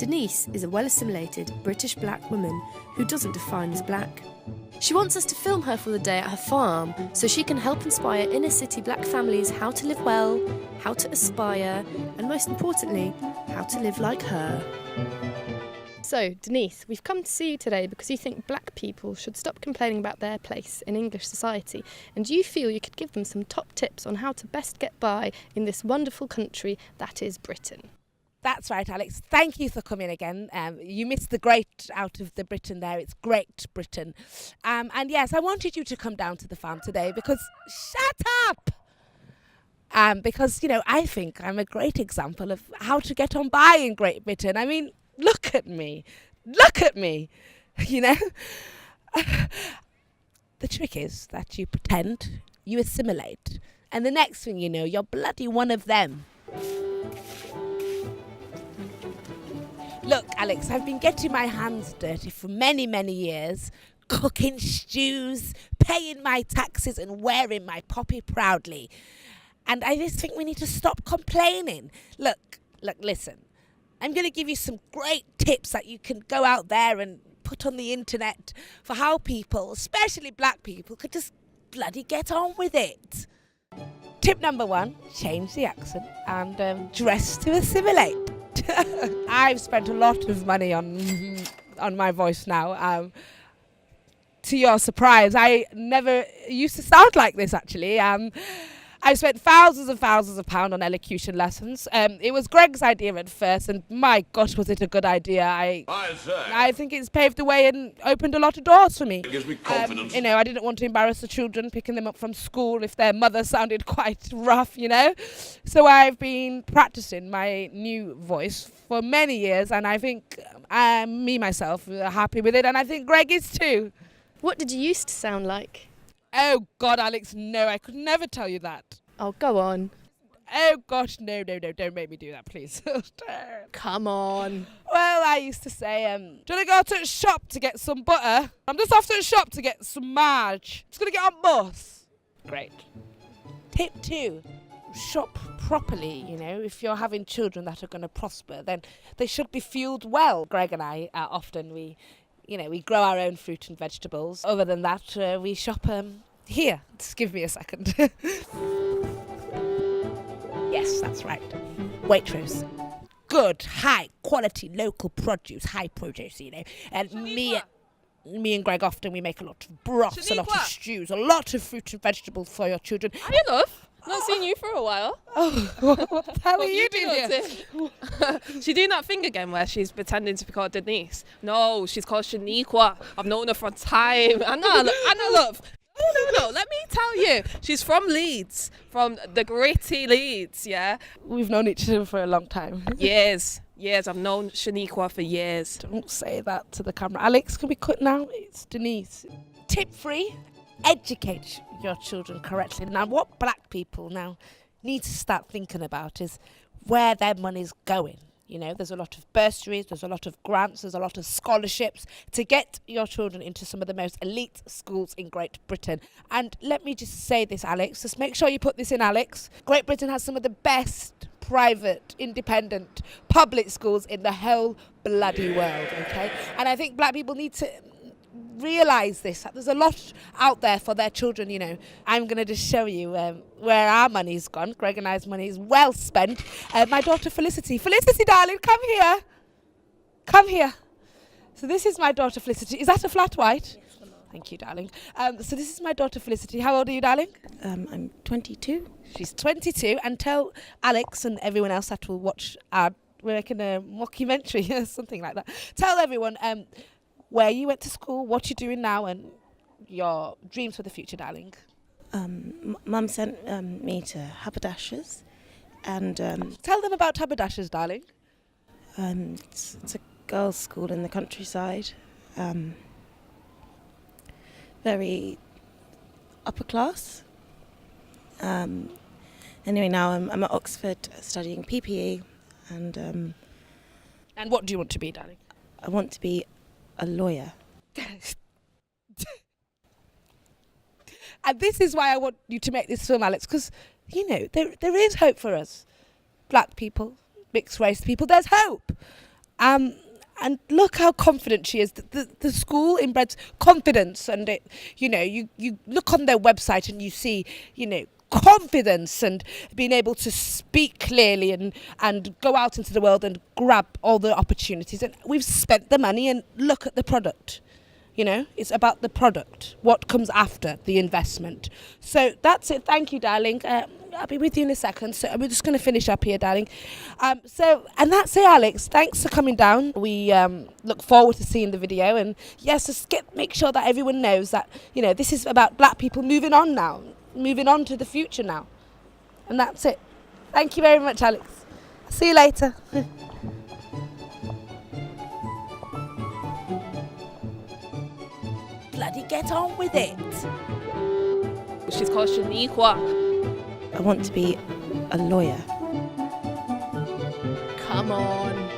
Denise is a well-assimilated British black woman who doesn't define as black. She wants us to film her for the day at her farm so she can help inspire inner-city black families how to live well, how to aspire, and most importantly, how to live like her. So, Denise, we've come to see you today because you think black people should stop complaining about their place in English society, and you feel you could give them some top tips on how to best get by in this wonderful country that is Britain. That's right, Alex. Thank you for coming again. You missed the great out of the Britain there. It's Great Britain. And yes, I wanted you to come down to the farm today because... Shut up! Because, you know, I think I'm a great example of how to get on by in Great Britain. I mean, look at me. Look at me. You know? The trick is that you pretend, you assimilate, and the next thing you know, you're bloody one of them. Look, Alex, I've been getting my hands dirty for many, many years, cooking stews, paying my taxes and wearing my poppy proudly. And I just think we need to stop complaining. Look, listen. I'm going to give you some great tips that you can go out there and put on the internet for how people, especially black people, could just bloody get on with it. Tip number 1, change the accent and dress to assimilate. I've spent a lot of money on my voice now. To your surprise, I never used to sound like this actually. I spent thousands and thousands of pounds on elocution lessons. It was Greg's idea at first, and my gosh, was it a good idea. I think it's paved the way and opened a lot of doors for me. It gives me confidence. You know, I didn't want to embarrass the children picking them up from school if their mother sounded quite rough, you know. So I've been practicing my new voice for many years, and I think me, myself, are happy with it, and I think Greg is too. What did you used to sound like? Oh, God, Alex, no, I could never tell you that. Oh, go on. Oh, gosh, no, don't make me do that, please. Come on. Well, I used to say, do you want to go to the shop to get some butter? I'm just off to the shop to get some marge. Just going to get on bus. Great. Tip 2, shop properly, you know. If you're having children that are going to prosper, then they should be fueled well. Greg and I, often we grow our own fruit and vegetables. Other than that, we shop here. Just give me a second. Yes, that's right. Waitrose. Good, high quality local produce, high produce, you know. And me and Greg often we make a lot of broths, a lot of stews, a lot of fruit and vegetables for your children. Are you love? Not seen you for a while. Oh, what the hell are you doing here? She's doing that thing again where she's pretending to be called Denise. No, she's called Shaniqua. I've known her for time. Anna, love. No, let me tell you. She's from Leeds, from the gritty Leeds, yeah? We've known each other for a long time. Years. I've known Shaniqua for years. Don't say that to the camera. Alex, can we cut now? It's Denise. Tip 3, educate your children correctly. Now, what black people now need to start thinking about is where their money's going. You know, there's a lot of bursaries, there's a lot of grants, there's a lot of scholarships to get your children into some of the most elite schools in Great Britain. And let me just say this, Alex, just make sure you put this in, Alex. Great Britain has some of the best private, independent, public schools in the whole bloody world, okay? And I think black people need to realise this, that there's a lot out there for their children, you know. I'm going to just show you where our money's gone. Greg and I's money is well spent. My daughter Felicity, darling, come here. So this is my daughter Felicity. Is that a flat white? Yes, thank you, darling. So this is my daughter Felicity. How old are you, darling? I'm 22. She's 22. And tell Alex and everyone else that will watch we're making a mockumentary, something like that. Tell everyone where you went to school, what you're doing now, and your dreams for the future, darling. Mum sent me to Haberdashers, and tell them about Haberdashers, darling. It's a girls' school in the countryside. Very upper class. Anyway, now I'm at Oxford studying PPE, and what do you want to be, darling? I want to be a lawyer. And this is why I want you to make this film, Alex, because, you know, there is hope for us. Black people, mixed race people, there's hope. And look how confident she is. The school inbreds confidence, and it, you look on their website and you see, confidence and being able to speak clearly and go out into the world and grab all the opportunities. And we've spent the money, and look at the product. It's about the product, what comes after the investment. So that's it. Thank you, darling. I'll be with you in a second. So we're just going to finish up here, darling. And that's it, Alex. Thanks for coming down. We look forward to seeing the video. And yes, just make sure that everyone knows that, this is about black people moving on now, moving on to the future now. And that's it. Thank you very much, Alex. See you later. Bloody get on with it. She's called Shaniqua. I want to be a lawyer. Come on.